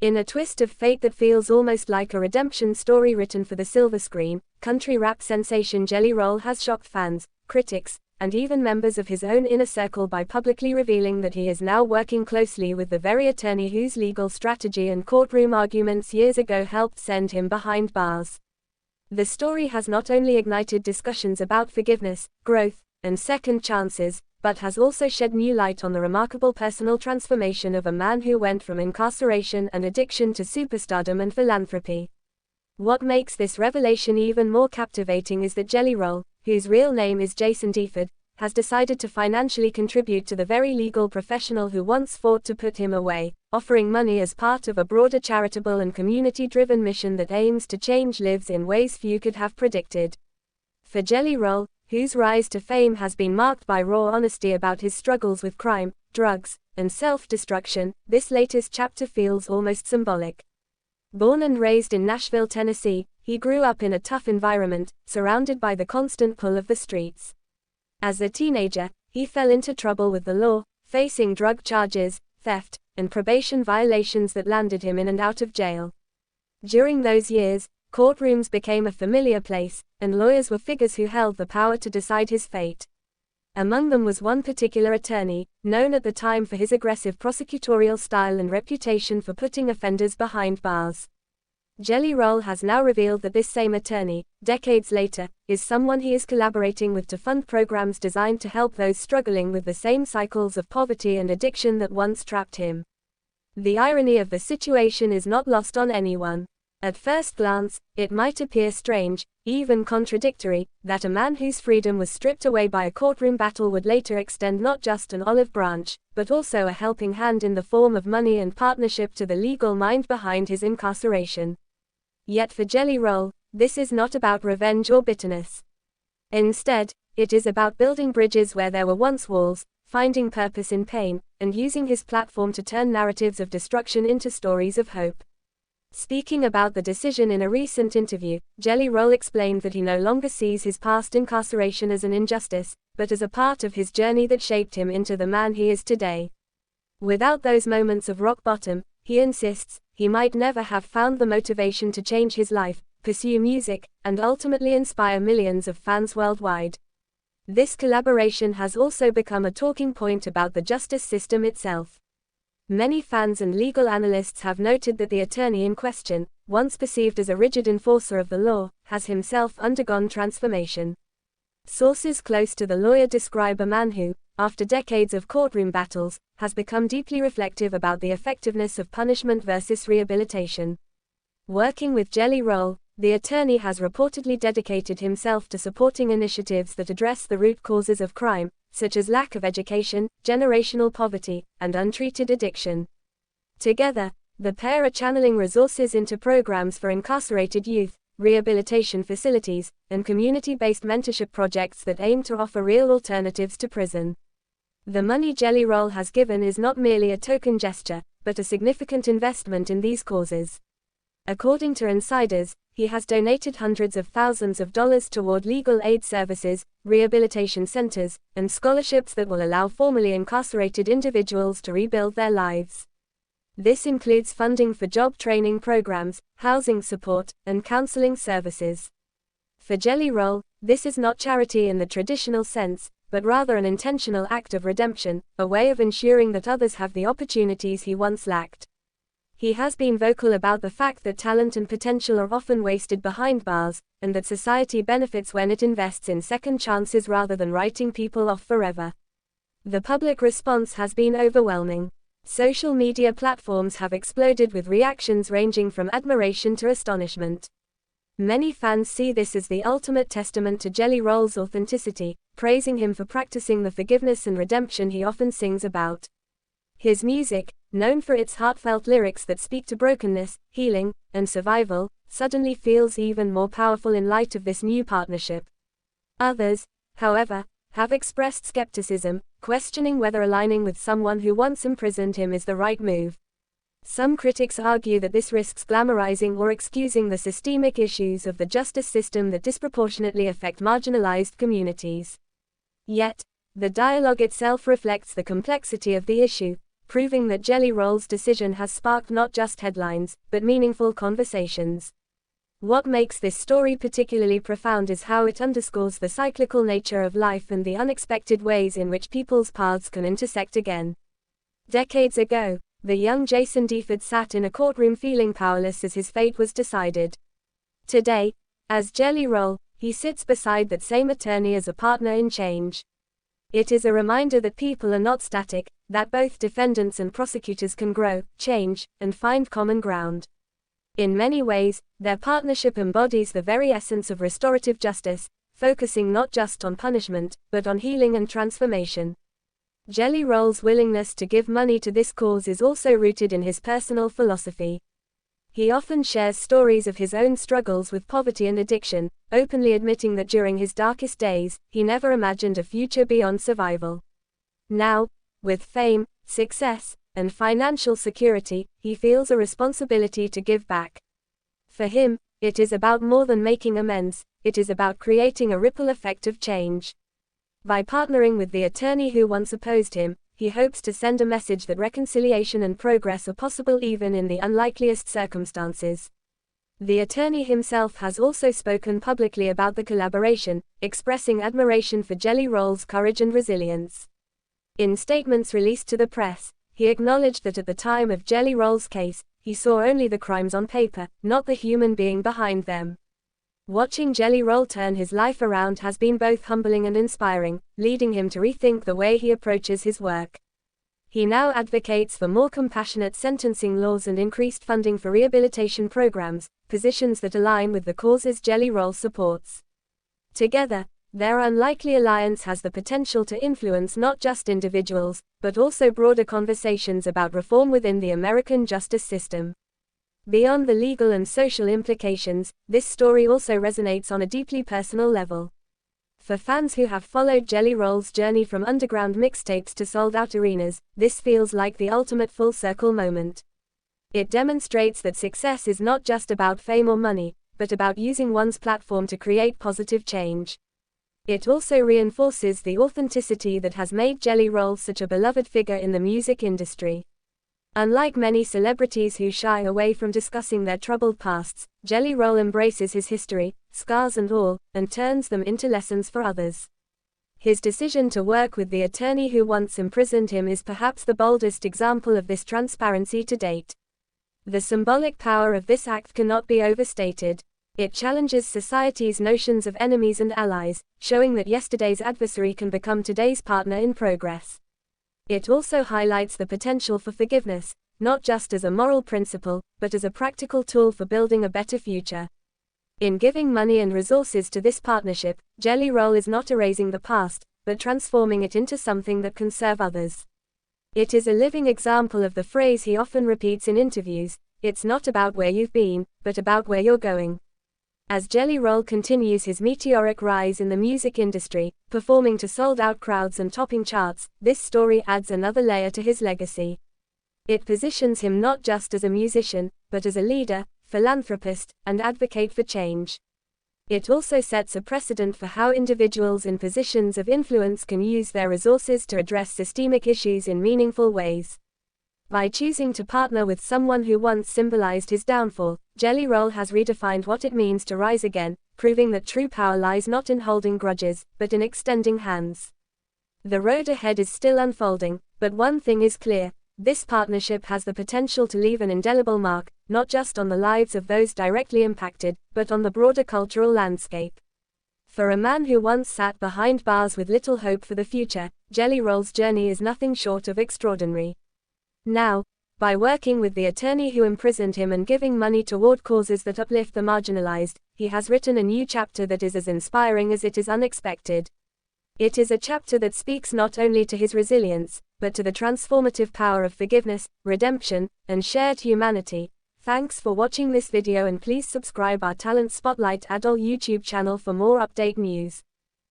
In a twist of fate that feels almost like a redemption story written for the silver screen, country rap sensation Jelly Roll has shocked fans, critics, and even members of his own inner circle by publicly revealing that he is now working closely with the very attorney whose legal strategy and courtroom arguments years ago helped send him behind bars. The story has not only ignited discussions about forgiveness, growth, and second chances, but has also shed new light on the remarkable personal transformation of a man who went from incarceration and addiction to superstardom and philanthropy. What makes this revelation even more captivating is that Jelly Roll, whose real name is Jason Deford, has decided to financially contribute to the very legal professional who once fought to put him away, offering money as part of a broader charitable and community-driven mission that aims to change lives in ways few could have predicted. For Jelly Roll, whose rise to fame has been marked by raw honesty about his struggles with crime, drugs, and self-destruction, this latest chapter feels almost symbolic. Born and raised in Nashville, Tennessee, he grew up in a tough environment, surrounded by the constant pull of the streets. As a teenager, he fell into trouble with the law, facing drug charges, theft, and probation violations that landed him in and out of jail. During those years, courtrooms became a familiar place, and lawyers were figures who held the power to decide his fate. Among them was one particular attorney, known at the time for his aggressive prosecutorial style and reputation for putting offenders behind bars. Jelly Roll has now revealed that this same attorney, decades later, is someone he is collaborating with to fund programs designed to help those struggling with the same cycles of poverty and addiction that once trapped him. The irony of the situation is not lost on anyone. At first glance, it might appear strange, even contradictory, that a man whose freedom was stripped away by a courtroom battle would later extend not just an olive branch, but also a helping hand in the form of money and partnership to the legal mind behind his incarceration. Yet for Jelly Roll, this is not about revenge or bitterness. Instead, it is about building bridges where there were once walls, finding purpose in pain, and using his platform to turn narratives of destruction into stories of hope. Speaking about the decision in a recent interview, Jelly Roll explained that he no longer sees his past incarceration as an injustice, but as a part of his journey that shaped him into the man he is today. Without those moments of rock bottom, he insists, he might never have found the motivation to change his life, pursue music, and ultimately inspire millions of fans worldwide. This collaboration has also become a talking point about the justice system itself. Many fans and legal analysts have noted that the attorney in question, once perceived as a rigid enforcer of the law, has himself undergone transformation. Sources close to the lawyer describe a man who, after decades of courtroom battles, has become deeply reflective about the effectiveness of punishment versus rehabilitation. Working with Jelly Roll, the attorney has reportedly dedicated himself to supporting initiatives that address the root causes of crime, such as lack of education, generational poverty, and untreated addiction. Together, the pair are channeling resources into programs for incarcerated youth, rehabilitation facilities, and community-based mentorship projects that aim to offer real alternatives to prison. The money Jelly Roll has given is not merely a token gesture, but a significant investment in these causes. According to insiders, he has donated hundreds of thousands of dollars toward legal aid services, rehabilitation centers, and scholarships that will allow formerly incarcerated individuals to rebuild their lives. This includes funding for job training programs, housing support, and counseling services. For Jelly Roll, this is not charity in the traditional sense, but rather an intentional act of redemption, a way of ensuring that others have the opportunities he once lacked. He has been vocal about the fact that talent and potential are often wasted behind bars, and that society benefits when it invests in second chances rather than writing people off forever. The public response has been overwhelming. Social media platforms have exploded with reactions ranging from admiration to astonishment. Many fans see this as the ultimate testament to Jelly Roll's authenticity, praising him for practicing the forgiveness and redemption he often sings about. His music, known for its heartfelt lyrics that speak to brokenness, healing, and survival, suddenly feels even more powerful in light of this new partnership. Others, however, have expressed skepticism, questioning whether aligning with someone who once imprisoned him is the right move. Some critics argue that this risks glamorizing or excusing the systemic issues of the justice system that disproportionately affect marginalized communities. Yet, the dialogue itself reflects the complexity of the issue. proving that Jelly Roll's decision has sparked not just headlines, but meaningful conversations. What makes this story particularly profound is how it underscores the cyclical nature of life and the unexpected ways in which people's paths can intersect again. Decades ago, the young Jason Deford sat in a courtroom feeling powerless as his fate was decided. Today, as Jelly Roll, he sits beside that same attorney as a partner in change. It is a reminder that people are not static, that both defendants and prosecutors can grow, change, and find common ground. In many ways, their partnership embodies the very essence of restorative justice, focusing not just on punishment, but on healing and transformation. Jelly Roll's willingness to give money to this cause is also rooted in his personal philosophy. He often shares stories of his own struggles with poverty and addiction, openly admitting that during his darkest days, he never imagined a future beyond survival. Now, with fame, success, and financial security, he feels a responsibility to give back. For him, it is about more than making amends, it is about creating a ripple effect of change. By partnering with the attorney who once opposed him, he hopes to send a message that reconciliation and progress are possible even in the unlikeliest circumstances. The attorney himself has also spoken publicly about the collaboration, expressing admiration for Jelly Roll's courage and resilience. In statements released to the press, he acknowledged that at the time of Jelly Roll's case, he saw only the crimes on paper, not the human being behind them. Watching Jelly Roll turn his life around has been both humbling and inspiring, leading him to rethink the way he approaches his work. He now advocates for more compassionate sentencing laws and increased funding for rehabilitation programs, positions that align with the causes Jelly Roll supports. Together, their unlikely alliance has the potential to influence not just individuals, but also broader conversations about reform within the American justice system. Beyond the legal and social implications, this story also resonates on a deeply personal level. For fans who have followed Jelly Roll's journey from underground mixtapes to sold-out arenas, this feels like the ultimate full-circle moment. It demonstrates that success is not just about fame or money, but about using one's platform to create positive change. It also reinforces the authenticity that has made Jelly Roll such a beloved figure in the music industry. Unlike many celebrities who shy away from discussing their troubled pasts, Jelly Roll embraces his history, scars and all, and turns them into lessons for others. His decision to work with the attorney who once imprisoned him is perhaps the boldest example of this transparency to date. The symbolic power of this act cannot be overstated. It challenges society's notions of enemies and allies, showing that yesterday's adversary can become today's partner in progress. It also highlights the potential for forgiveness, not just as a moral principle, but as a practical tool for building a better future. In giving money and resources to this partnership, Jelly Roll is not erasing the past, but transforming it into something that can serve others. It is a living example of the phrase he often repeats in interviews: "It's not about where you've been, but about where you're going." As Jelly Roll continues his meteoric rise in the music industry, performing to sold-out crowds and topping charts, this story adds another layer to his legacy. It positions him not just as a musician, but as a leader, philanthropist, and advocate for change. It also sets a precedent for how individuals in positions of influence can use their resources to address systemic issues in meaningful ways. By choosing to partner with someone who once symbolized his downfall, Jelly Roll has redefined what it means to rise again, proving that true power lies not in holding grudges, but in extending hands. The road ahead is still unfolding, but one thing is clear: this partnership has the potential to leave an indelible mark, not just on the lives of those directly impacted, but on the broader cultural landscape. For a man who once sat behind bars with little hope for the future, Jelly Roll's journey is nothing short of extraordinary. Now, by working with the attorney who imprisoned him and giving money toward causes that uplift the marginalized, he has written a new chapter that is as inspiring as it is unexpected. It is a chapter that speaks not only to his resilience, but to the transformative power of forgiveness, redemption, and shared humanity. Thanks for watching this video, and please subscribe our Talent Spotlight Adult YouTube channel for more update news.